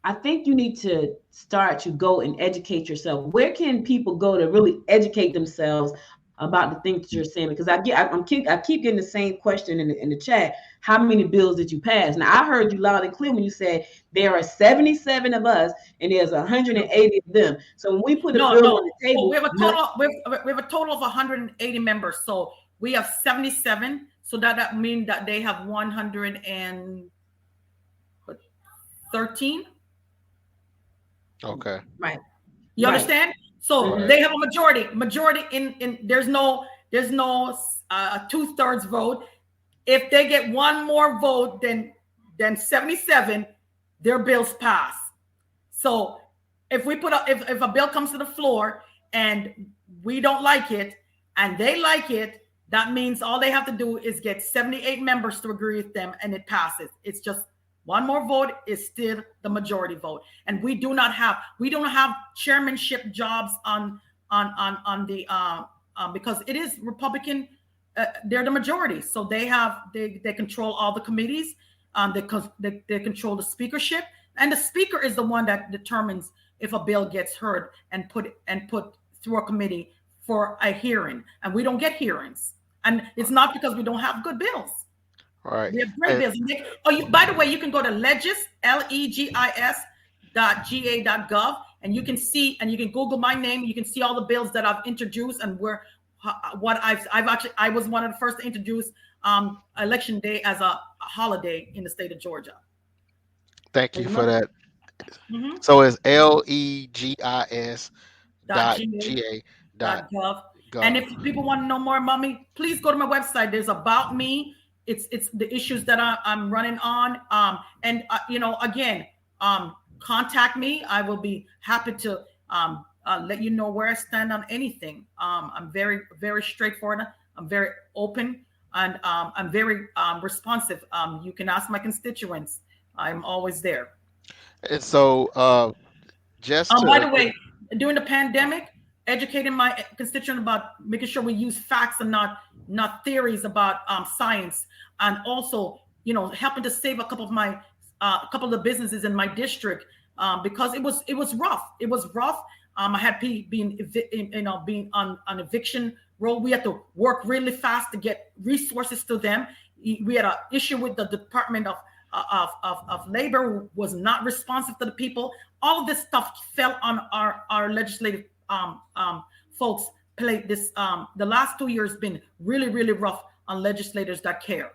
I think you need to start to go and educate yourself. Where can people go to really educate themselves about the things that you're saying? Because I keep getting the same question in the chat. How many bills did you pass? Now, I heard you loud and clear when you said there are 77 of us and there's 180 of them. So when we put a bill on the table, we have a total of 180 members. So we have 77. So that means that they have 113. Okay. Right. You understand? So they have a majority. Majority in there's no 2/3 vote. If they get one more vote than 77, their bills pass. So if a bill comes to the floor and we don't like it and they like it, that means all they have to do is get 78 members to agree with them, and it passes. It's just One more vote is still the majority vote, and we don't have chairmanship jobs on the because it is Republican. They're the majority, so they control all the committees. They control the speakership, and the speaker is the one that determines if a bill gets heard and put through a committee for a hearing. And we don't get hearings, and it's not because we don't have good bills. Right. We have great bills. By the way, you can go to legis.ga.gov, and you can see, and you can Google my name. You can see all the bills that I've introduced and I was one of the first to introduce Election Day as a holiday in the state of Georgia. Thank you for that. Mm-hmm. So it's legis.ga.gov. And if people want to know more about me, please go to my website. There's about me. It's the issues that I'm running on. Contact me. I will be happy to let you know where I stand on anything. I'm very, very straightforward. I'm very open, and I'm very responsive. You can ask my constituents. I'm always there. And so, by the way, during the pandemic, educating my constituent about making sure we use facts and not theories about science, and also, helping to save a couple of the businesses in my district because it was rough. It was rough. I had being on an eviction roll. We had to work really fast to get resources to them. We had an issue with the Department of Labor, who was not responsive to the people. All of this stuff fell on our legislative folks. Plate this. The last 2 years been really, really rough on legislators that care.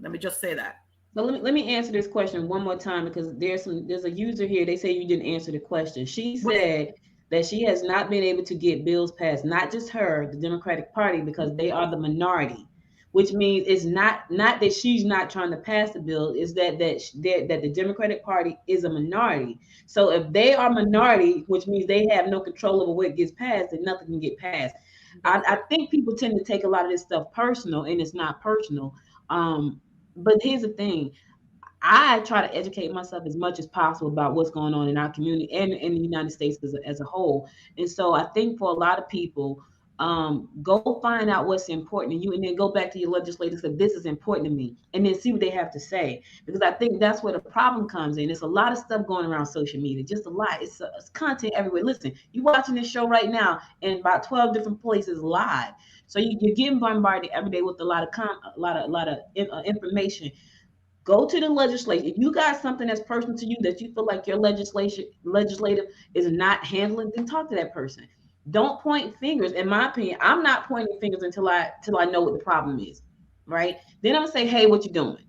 Let me just say that. So let me answer this question one more time, because there's a user here. They say you didn't answer the question. She said that she has not been able to get bills passed, not just her, the Democratic Party, because they are the minority, which means it's not that she's not trying to pass the bill, is that the Democratic Party is a minority. So if they are minority, which means they have no control over what gets passed, then nothing can get passed. I think people tend to take a lot of this stuff personal, and it's not personal. But here's the thing. I try to educate myself as much as possible about what's going on in our community and in the United States as a whole. And so I think for a lot of people, go find out what's important to you, and then go back to your legislators and say, this is important to me, and then see what they have to say. Because I think that's where the problem comes in. There's a lot of stuff going around social media, just a lot. It's content everywhere. Listen, you're watching this show right now in about 12 different places live. So you're getting bombarded every day with a lot of information. Go to the legislature. If you got something that's personal to you that you feel like your legislative is not handling, then talk to that person. Don't point fingers. In my opinion, I'm not pointing fingers until I know what the problem is, right? Then I'm gonna say, hey, what you doing?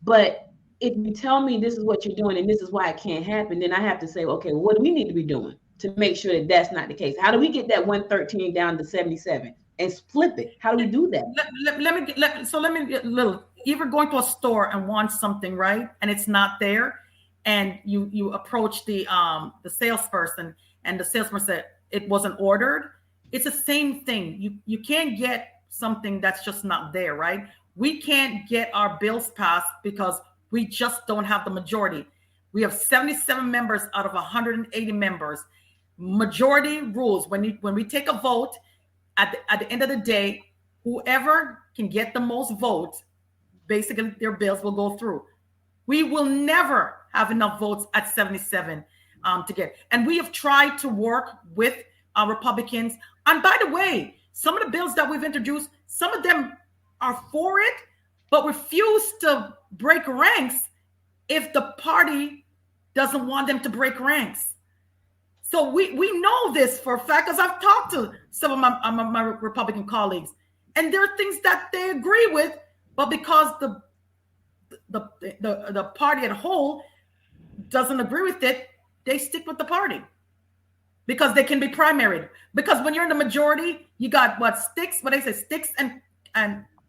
But if you tell me this is what you're doing and this is why it can't happen, then I have to say, okay, well, what do we need to be doing to make sure that that's not the case? How do we get that 113 down to 77 and flip it? How do we do that? Let me get a little. You ever going to a store and want something, right? And it's not there, and you approach the salesperson, and the salesperson said it wasn't ordered. It's the same thing. You can't get something that's just not there, right? We can't get our bills passed because we just don't have the majority. We have 77 members out of 180 members. Majority rules. When we take a vote, at the end of the day, whoever can get the most votes, basically their bills will go through. We will never have enough votes at 77 to get. And we have tried to work with Republicans. And by the way, some of the bills that we've introduced, some of them are for it, but refuse to break ranks if the party doesn't want them to break ranks. So we know this for a fact, because I've talked to some of my Republican colleagues, and there are things that they agree with, but because the party at whole doesn't agree with it, they stick with the party because they can be primaried. Because when you're in the majority, you got sticks and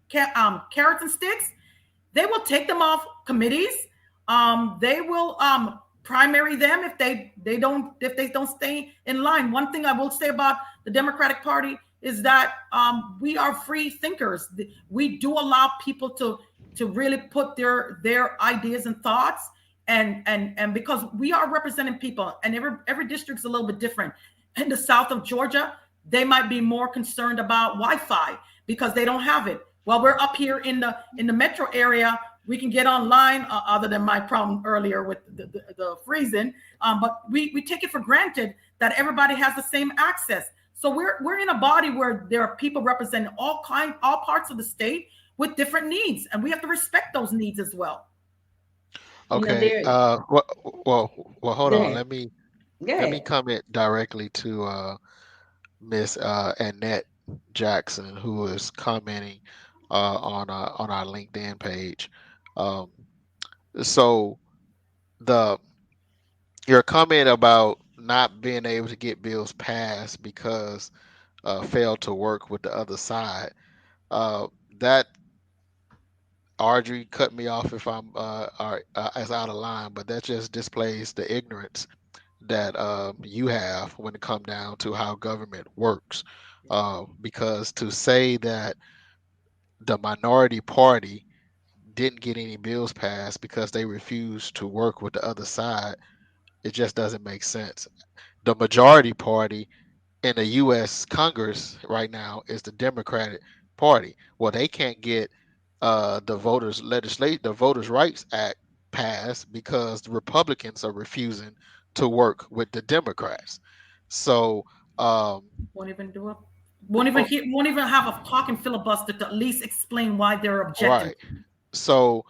carrots and sticks. They will take them off committees. They will primary them if they don't stay in line. One thing I will say about the Democratic Party, is that we are free thinkers. We do allow people to really put their ideas and thoughts, and because we are representing people, and every district's a little bit different. In the south of Georgia, they might be more concerned about Wi-Fi because they don't have it. While we're up here in the metro area, we can get online, other than my problem earlier with the freezing. But we take it for granted that everybody has the same access. So we're in a body where there are people representing all parts of the state with different needs, and we have to respect those needs as well. Okay. Well, hold on. Let me comment directly to Miss Annette Jackson, who is commenting on our LinkedIn page. So your comment about not being able to get bills passed because failed to work with the other side. That Audrey cut me off if I'm as out of line, but that just displays the ignorance that you have when it comes down to how government works. Because to say that the minority party didn't get any bills passed because they refused to work with the other side, it just doesn't make sense. The majority party in the U.S. Congress right now is the Democratic Party. Well, they can't get the Voters' Rights Act passed because the Republicans are refusing to work with the Democrats. So won't even do it. Won't even have a talking filibuster to at least explain why they're objecting. Right. So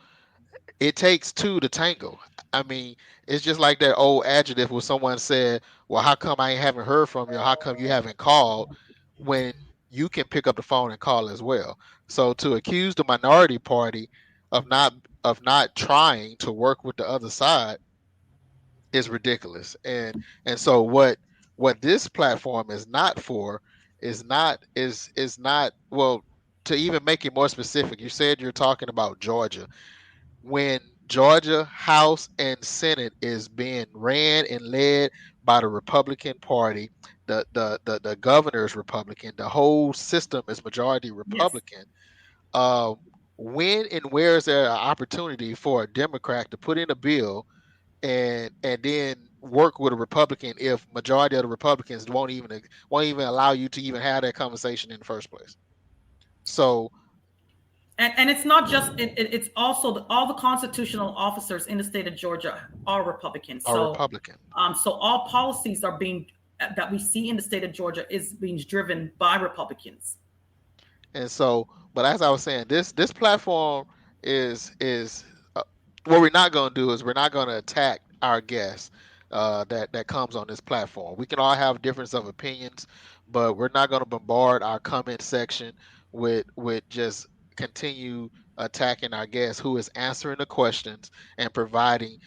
it takes two to tango. I mean, it's just like that old adjective where someone said, well, how come I haven't heard from you? How come you haven't called, when you can pick up the phone and call as well? So to accuse the minority party of not trying to work with the other side is ridiculous. And so what this platform is not for is not well, to even make it more specific, you said you're talking about Georgia. When Georgia House and Senate is being ran and led by the Republican Party, the governor's Republican, the whole system is majority Republican. Yes. When and where is there an opportunity for a Democrat to put in a bill and then work with a Republican if majority of the Republicans won't even allow you to even have that conversation in the first place? So. And it's not just it's also all the constitutional officers in the state of Georgia are Republicans. Republican. So all policies are being that we see in the state of Georgia is being driven by Republicans. And so, but as I was saying, this platform is what we're not going to do is we're not going to attack our guests that comes on this platform. We can all have difference of opinions, but we're not going to bombard our comment section with just continue attacking our guest who is answering the questions and providing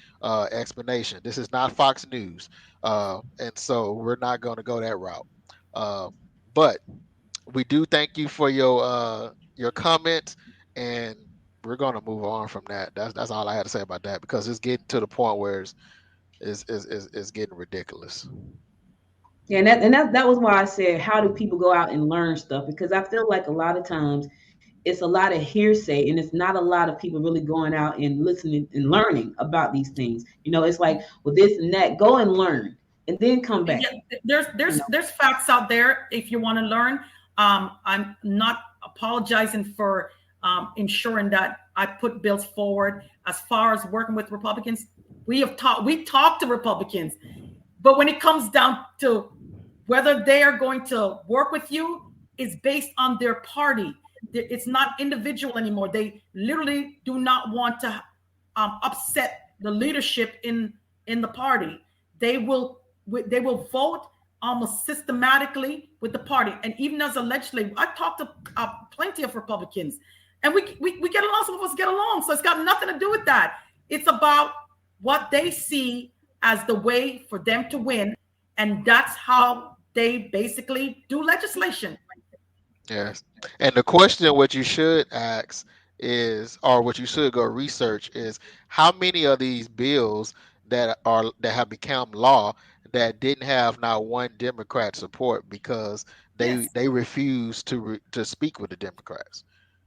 explanation. This is not Fox News, and so we're not going to go that route. But we do thank you for your comments, and we're going to move on from that. That's all I had to say about that, because it's getting to the point where it's getting ridiculous. Yeah, and that was why I said, how do people go out and learn stuff? Because I feel like a lot of times it's a lot of hearsay, and it's not a lot of people really going out and listening and learning about these things. It's like, well, this and that, go and learn and then come back. Yeah, there's facts out there if you want to learn. I'm not apologizing for ensuring that I put bills forward. As far as working with Republicans, we talk to Republicans, but when it comes down to whether they are going to work with you, is based on their party. It's not individual anymore. They literally do not want to upset the leadership in the party. They will vote almost systematically with the party. And even as a legislator, I talked to plenty of Republicans, and we get along. Some of us get along, so it's got nothing to do with that. It's about what they see as the way for them to win, and that's how they basically do legislation. Yes. And the question what you should ask is, or what you should go research is, how many of these bills that have become law that didn't have not one Democrat support, because they refuse to speak with the Democrats.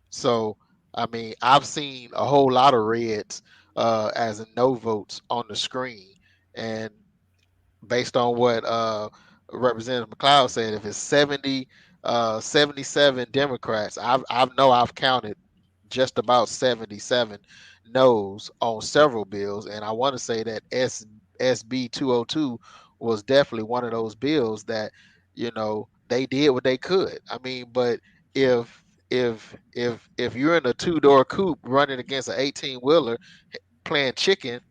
So I mean, I've seen a whole lot of reds as in no votes on the screen, and based on what Representative McLeod said, if it's 77 Democrats, I've counted just about 77 no's on several bills, and I want to say that SB 202 was definitely one of those bills that, they did what they could. I mean, but if you're in a two-door coupe running against an 18-wheeler playing chicken,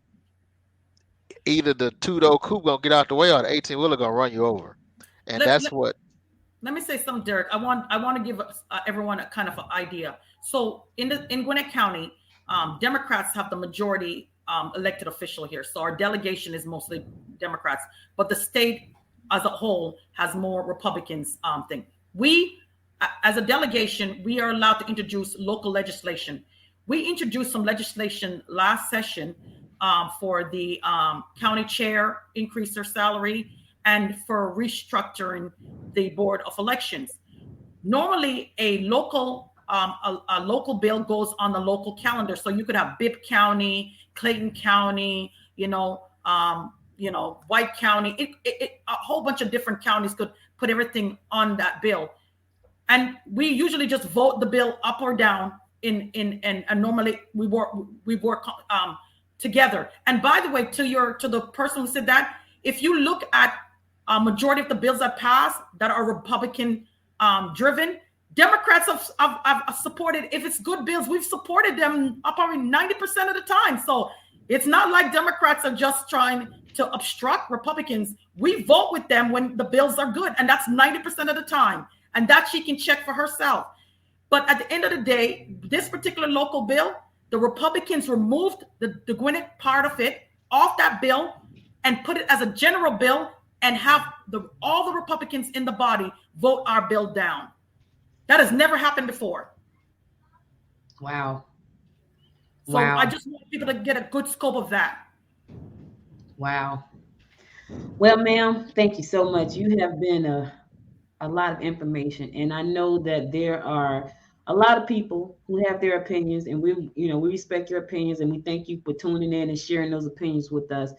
either the two-door coupe gonna get out the way or the 18-wheeler gonna run you over, and that's what. Let me say something, Derek. I want to give everyone a kind of an idea. So in Gwinnett County, Democrats have the majority elected official here. So our delegation is mostly Democrats, but the state as a whole has more Republicans. We, as a delegation, we are allowed to introduce local legislation. We introduced some legislation last session for the county chair, increase their salary, and for restructuring the Board of Elections. Normally, a local bill goes on the local calendar, so you could have Bibb County, Clayton County, White County. A whole bunch of different counties could put everything on that bill, and we usually just vote the bill up or down. And normally we work together. And by the way, to the person who said that, if you look at a majority of the bills that pass that are Republican driven, Democrats have supported. If it's good bills, we've supported them probably 90% of the time. So it's not like Democrats are just trying to obstruct Republicans. We vote with them when the bills are good, and that's 90% of the time. And that she can check for herself. But at the end of the day, this particular local bill, the Republicans removed the Gwinnett part of it off that bill and put it as a general bill and have all the Republicans in the body vote our bill down. That has never happened before. Wow. So I just want people to get a good scope of that. Wow. Well, ma'am, thank you so much. You have been a lot of information, and I know that there are a lot of people who have their opinions, and we respect your opinions, and we thank you for tuning in and sharing those opinions with us.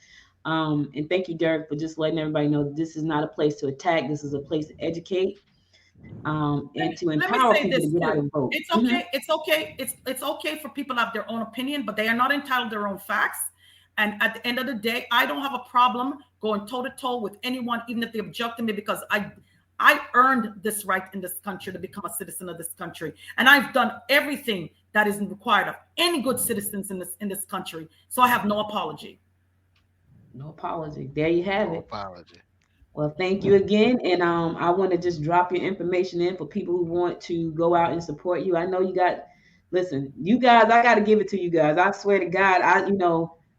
And thank you, Derek, for just letting everybody know that this is not a place to attack. This is a place to educate and to empower people to get out and vote. It's okay. It's okay. It's okay for people to have their own opinion, but they are not entitled to their own facts. And at the end of the day, I don't have a problem going toe to toe with anyone, even if they object to me, because I earned this right in this country to become a citizen of this country. And I've done everything that is required of any good citizens in this country. So I have no apology. No apology. There you have it. No apology. Well, thank you again. And I want to just drop your information in for people who want to go out and support you. I know you guys, I got to give it to you guys. I swear to God,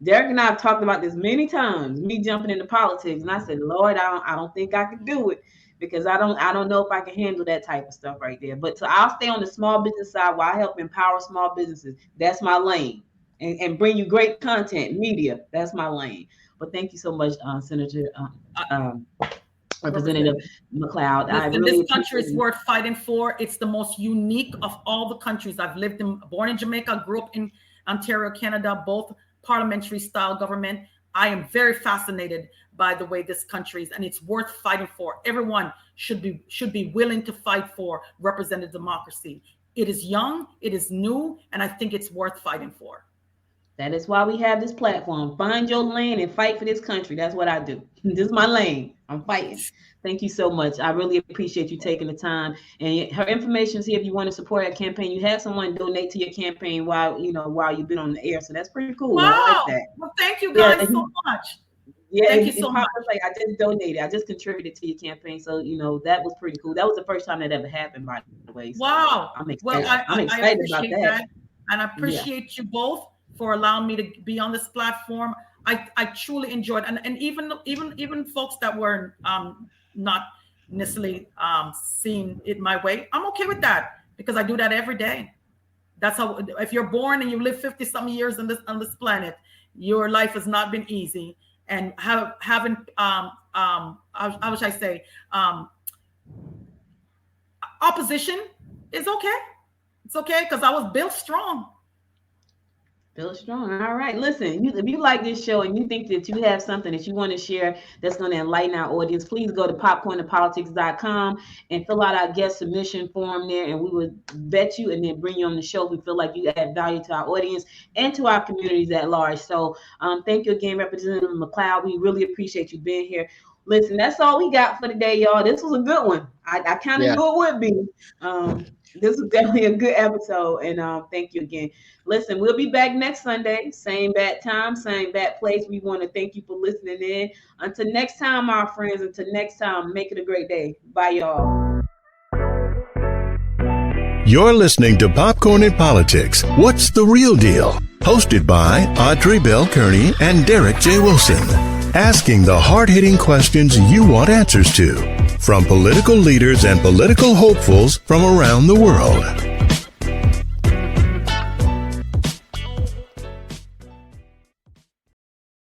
Derek and I have talked about this many times, me jumping into politics. And I said, Lord, I don't think I can do it, because I don't know if I can handle that type of stuff right there. But I'll stay on the small business side while I help empower small businesses. That's my lane. And bring you great content, media. That's my lane. But thank you so much, Senator Representative McLeod. This country is worth fighting for. It's the most unique of all the countries. Born in Jamaica, grew up in Ontario, Canada, both parliamentary style government. I am very fascinated by the way this country is, and it's worth fighting for. Everyone should be willing to fight for representative democracy. It is young, it is new, and I think it's worth fighting for. That is why we have this platform. Find your lane and fight for this country. That's what I do. This is my lane. I'm fighting. Thank you so much. I really appreciate you taking the time. And her information is here if you want to support her campaign. You had someone donate to your campaign while you've been on the air. So that's pretty cool. Wow. I like that. Well, thank you guys so much. Yeah, thank you so much. Like, I just donated. I just contributed to your campaign. So, that was pretty cool. That was the first time that ever happened, by the way. So wow. I'm excited. Well, I'm excited about that. And I appreciate you both for allowing me to be on this platform. I truly enjoyed it. And even folks that were not necessarily seeing it my way, I'm okay with that, because I do that every day. That's how, if you're born and you live 50 some years on this planet, your life has not been easy. And having how should I say, opposition is okay. It's okay because I was built strong. Built strong. All right. Listen, if you like this show and you think that you have something that you want to share that's going to enlighten our audience, please go to popcornandpolitics.com and fill out our guest submission form there, and we would vet you and then bring you on the show. We feel like you add value to our audience and to our communities at large. So thank you again, Representative McLeod. We really appreciate you being here. Listen, that's all we got for today, y'all. This was a good one. I kind of knew it would be. This was definitely a good episode, and thank you again. Listen, we'll be back next Sunday, same bad time, same bad place. We want to thank you for listening in. Until next time, our friends, until next time, make it a great day. Bye, y'all. You're listening to Popcorn and Politics. What's the Real Deal? Hosted by Audrey Bell Kearney and Derek J. Wilson. Asking the hard-hitting questions you want answers to, from political leaders and political hopefuls from around the world.